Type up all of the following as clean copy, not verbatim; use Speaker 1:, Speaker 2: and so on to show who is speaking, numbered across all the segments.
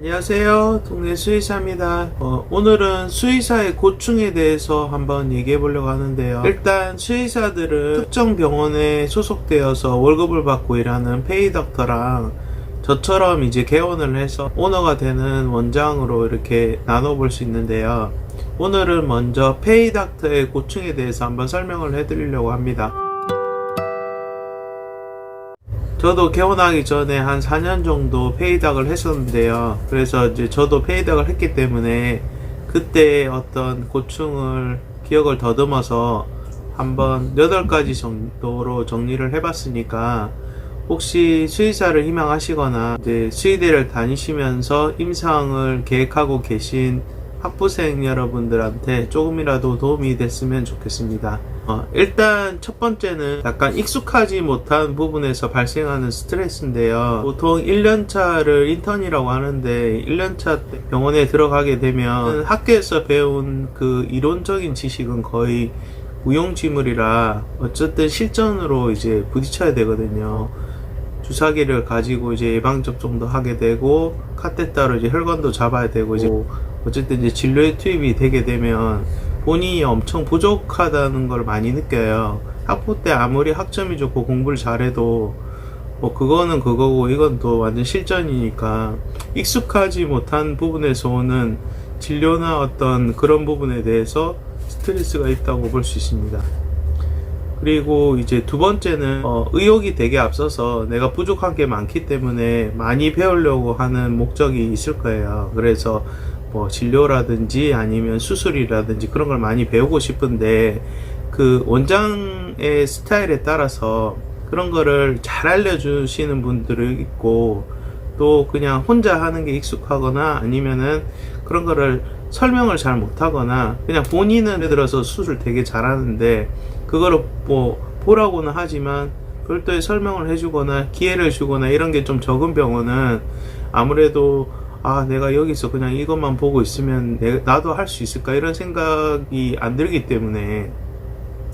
Speaker 1: 안녕하세요. 동네 수의사입니다. 오늘은 수의사의 고충에 대해서 한번 얘기해 보려고 하는데요. 일단 수의사들은 특정 병원에 소속되어서 월급을 받고 일하는 페이닥터랑 저처럼 이제 개원을 해서 오너가 되는 원장으로 이렇게 나눠볼 수 있는데요. 오늘은 먼저 페이닥터의 고충에 대해서 한번 설명을 해 드리려고 합니다. 저도 개원하기 전에 한 4년 정도 페이닥을 했었는데요. 그래서 이제 저도 페이닥을 했기 때문에 그때 어떤 고충을 기억을 더듬어서 한번 8가지 정도로 정리를 해봤으니까 혹시 수의사를 희망하시거나 이제 수의대를 다니시면서 임상을 계획하고 계신 학부생 여러분들한테 조금이라도 도움이 됐으면 좋겠습니다. 일단 첫 번째는 약간 익숙하지 못한 부분에서 발생하는 스트레스인데요. 보통 1년차를 인턴이라고 하는데 1년차 병원에 들어가게 되면 학교에서 배운 그 이론적인 지식은 거의 무용지물이라 어쨌든 실전으로 이제 부딪혀야 되거든요. 주사기를 가지고 이제 예방접종도 하게 되고 카테터로 이제 혈관도 잡아야 되고 이제 어쨌든 이제 진료에 투입이 되게 되면 본인이 엄청 부족하다는 걸 많이 느껴요. 학부 때 아무리 학점이 좋고 공부를 잘해도 뭐 그거는 그거고 이건 또 완전 실전이니까 익숙하지 못한 부분에서 오는 진료나 어떤 그런 부분에 대해서 스트레스가 있다고 볼 수 있습니다. 그리고 이제 두 번째는 의욕이 되게 앞서서 내가 부족한 게 많기 때문에 많이 배우려고 하는 목적이 있을 거예요. 그래서 뭐 진료라든지 아니면 수술이라든지 그런 걸 많이 배우고 싶은데 그 원장의 스타일에 따라서 그런 거를 잘 알려주시는 분들이 있고 또 그냥 혼자 하는 게 익숙하거나 아니면은 그런 거를 설명을 잘 못하거나 그냥 본인은 예를 들어서 수술 되게 잘하는데 그거를 뭐 보라고는 하지만 별도의 설명을 해주거나 기회를 주거나 이런 게 좀 적은 병원은 아무래도 내가 여기서 그냥 이것만 보고 있으면 나도 할 수 있을까 이런 생각이 안 들기 때문에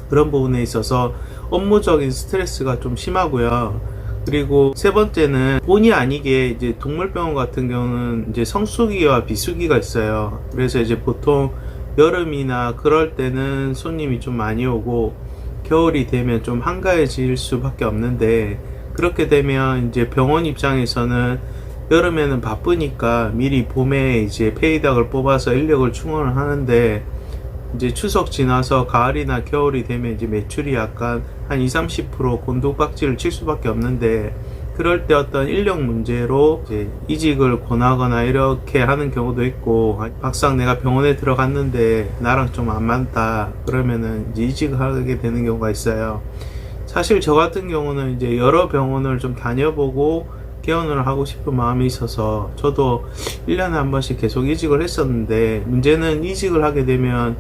Speaker 1: 그런 부분에 있어서 업무적인 스트레스가 좀 심하고요. 그리고 세 번째는 본의 아니게 이제 동물병원 같은 경우는 이제 성수기와 비수기가 있어요. 그래서 이제 보통 여름이나 그럴 때는 손님이 좀 많이 오고 겨울이 되면 좀 한가해질 수밖에 없는데 그렇게 되면 이제 병원 입장에서는 여름에는 바쁘니까 미리 봄에 이제 페이닥을 뽑아서 인력을 충원을 하는데 이제 추석 지나서 가을이나 겨울이 되면 이제 매출이 약간 한 20-30% 곤두박질을 칠 수밖에 없는데 그럴 때 어떤 인력 문제로 이제 이직을 권하거나 이렇게 하는 경우도 있고 막상 내가 병원에 들어갔는데 나랑 좀 안 맞다 그러면은 이제 이직을 하게 되는 경우가 있어요. 사실 저 같은 경우는 이제 여러 병원을 좀 다녀보고 개원을 하고 싶은 마음이 있어서 저도 1년에 한 번씩 계속 이직을 했었는데 문제는 이직을 하게 되면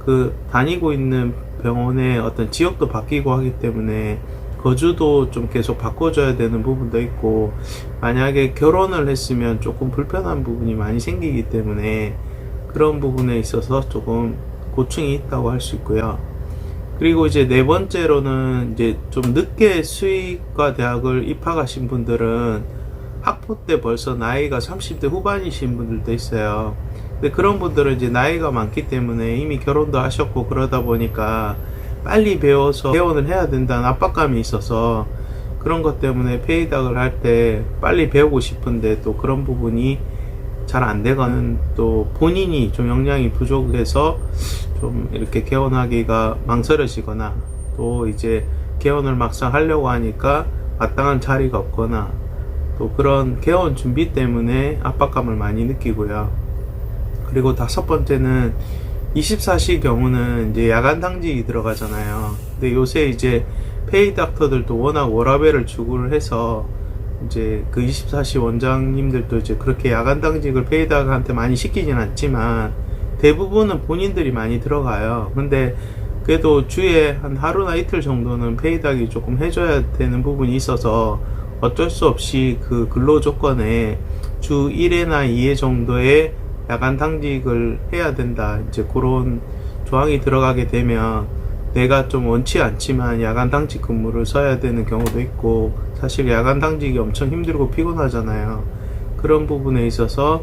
Speaker 1: 그 다니고 있는 병원의 어떤 지역도 바뀌고 하기 때문에 거주도 좀 계속 바꿔줘야 되는 부분도 있고 만약에 결혼을 했으면 조금 불편한 부분이 많이 생기기 때문에 그런 부분에 있어서 조금 고충이 있다고 할 수 있고요. 그리고 이제 네 번째로는 이제 좀 늦게 수의과 대학을 입학하신 분들은 학부 때 벌써 나이가 30대 후반이신 분들도 있어요. 근데 그런 분들은 이제 나이가 많기 때문에 이미 결혼도 하셨고 그러다 보니까 빨리 배워서 개원을 해야 된다는 압박감이 있어서 그런 것 때문에 페이닥을 할 때 빨리 배우고 싶은데 또 그런 부분이 잘 안 되거나 또 본인이 좀 역량이 부족해서 좀 이렇게 개원하기가 망설여지거나 또 이제 개원을 막상 하려고 하니까 마땅한 자리가 없거나 또 그런 개원 준비 때문에 압박감을 많이 느끼고요. 그리고 다섯 번째는 24시 경우는 이제 야간 당직이 들어가잖아요. 근데 요새 이제 페이닥터들도 워낙 워라밸을 추구를 해서 이제 그 24시 원장님들도 이제 그렇게 야간 당직을 페이닥한테 많이 시키진 않지만 대부분은 본인들이 많이 들어가요. 근데 그래도 주에 한 하루나 이틀 정도는 페이닥이 조금 해줘야 되는 부분이 있어서 어쩔 수 없이 그 근로 조건에 주 1회나 2회 정도의 야간 당직을 해야 된다. 이제 그런 조항이 들어가게 되면 내가 좀 원치 않지만 야간 당직 근무를 써야 되는 경우도 있고 사실 야간 당직이 엄청 힘들고 피곤하잖아요. 그런 부분에 있어서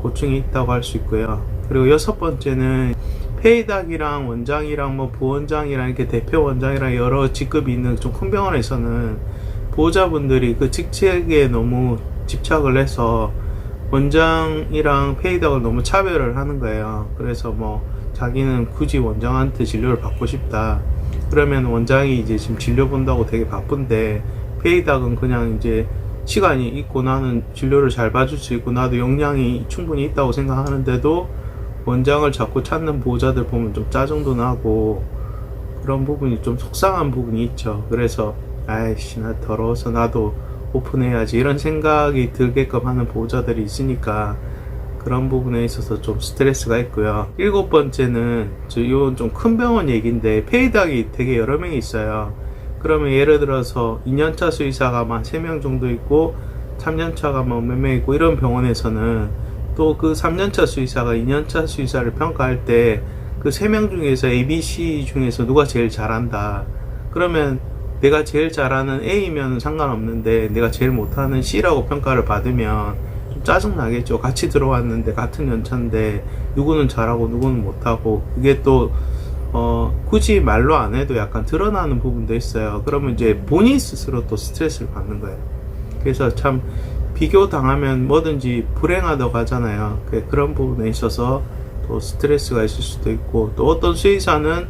Speaker 1: 고충이 있다고 할 수 있고요. 그리고 여섯 번째는 페이닥이랑 원장이랑 뭐 부원장이랑 이렇게 대표 원장이랑 여러 직급이 있는 좀 큰 병원에서는 보호자분들이 그 직책에 너무 집착을 해서 원장이랑 페이닥을 너무 차별을 하는 거예요. 그래서 뭐 자기는 굳이 원장한테 진료를 받고 싶다. 그러면 원장이 이제 지금 진료 본다고 되게 바쁜데 페이닥은 그냥 이제 시간이 있고 나는 진료를 잘 봐줄 수 있고 나도 역량이 충분히 있다고 생각하는데도 원장을 자꾸 찾는 보호자들 보면 좀 짜증도 나고 그런 부분이 좀 속상한 부분이 있죠. 그래서 아이씨 나 더러워서 나도 오픈해야지 이런 생각이 들게끔 하는 보호자들이 있으니까 그런 부분에 있어서 좀 스트레스가 있고요. 일곱 번째는 이건 좀 큰 병원 얘기인데 페이닥이 되게 여러 명이 있어요. 그러면 예를 들어서 2년차 수의사가 한 3명 정도 있고 3년차가 뭐 몇 명 있고 이런 병원에서는 또 그 3년차 수의사가 2년차 수의사를 평가할 때 그 3명 중에서 ABC 중에서 누가 제일 잘한다. 그러면 내가 제일 잘하는 A면 상관없는데 내가 제일 못하는 C라고 평가를 받으면 좀 짜증나겠죠. 같이 들어왔는데 같은 연차인데 누구는 잘하고 누구는 못하고 그게 또 굳이 말로 안 해도 약간 드러나는 부분도 있어요. 그러면 이제 본인 스스로 또 스트레스를 받는 거예요. 그래서 참 비교 당하면 뭐든지 불행하다고 하잖아요. 그런 부분에 있어서 또 스트레스가 있을 수도 있고 또 어떤 수의사는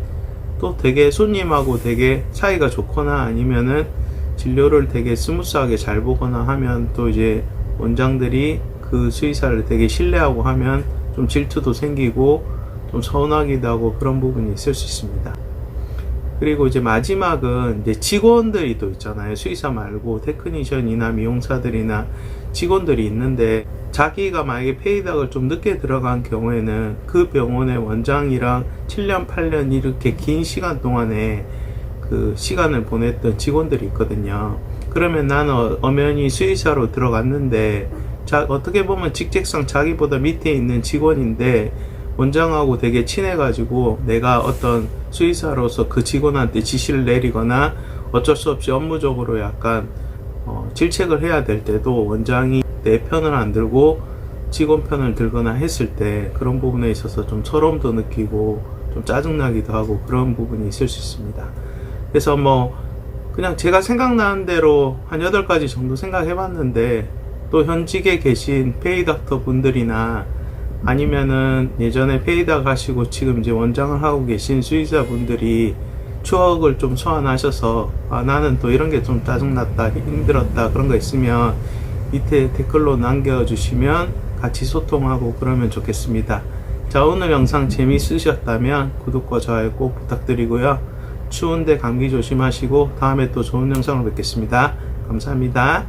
Speaker 1: 또 되게 손님하고 되게 사이가 좋거나 아니면은 진료를 되게 스무스하게 잘 보거나 하면 또 이제 원장들이 그 수의사를 되게 신뢰하고 하면 좀 질투도 생기고 좀 서운하기도 하고 그런 부분이 있을 수 있습니다. 그리고 이제 마지막은 이제 직원들이 또 있잖아요. 수의사 말고 테크니션이나 미용사들이나 직원들이 있는데 자기가 만약에 페이닥을 좀 늦게 들어간 경우에는 그 병원의 원장이랑 7년, 8년 이렇게 긴 시간 동안에 그 시간을 보냈던 직원들이 있거든요. 그러면 나는 엄연히 수의사로 들어갔는데 어떻게 보면 직책상 자기보다 밑에 있는 직원인데 원장하고 되게 친해가지고 내가 어떤 수의사로서 그 직원한테 지시를 내리거나 어쩔 수 없이 업무적으로 약간 질책을 해야 될 때도 원장이 내 편을 안 들고 직원 편을 들거나 했을 때 그런 부분에 있어서 좀 서러움도 느끼고 좀 짜증나기도 하고 그런 부분이 있을 수 있습니다. 그래서 뭐 그냥 제가 생각나는 대로 한 8가지 정도 생각해 봤는데 또 현직에 계신 페이닥터 분들이나 아니면은 예전에 페이닥 하시고 지금 이제 원장을 하고 계신 수의사 분들이 추억을 좀 소환하셔서 나는 또 이런 게 좀 짜증났다 힘들었다 그런 거 있으면 밑에 댓글로 남겨주시면 같이 소통하고 그러면 좋겠습니다. 자, 오늘 영상 재미있으셨다면 구독과 좋아요 꼭 부탁드리고요. 추운데 감기 조심하시고 다음에 또 좋은 영상으로 뵙겠습니다. 감사합니다.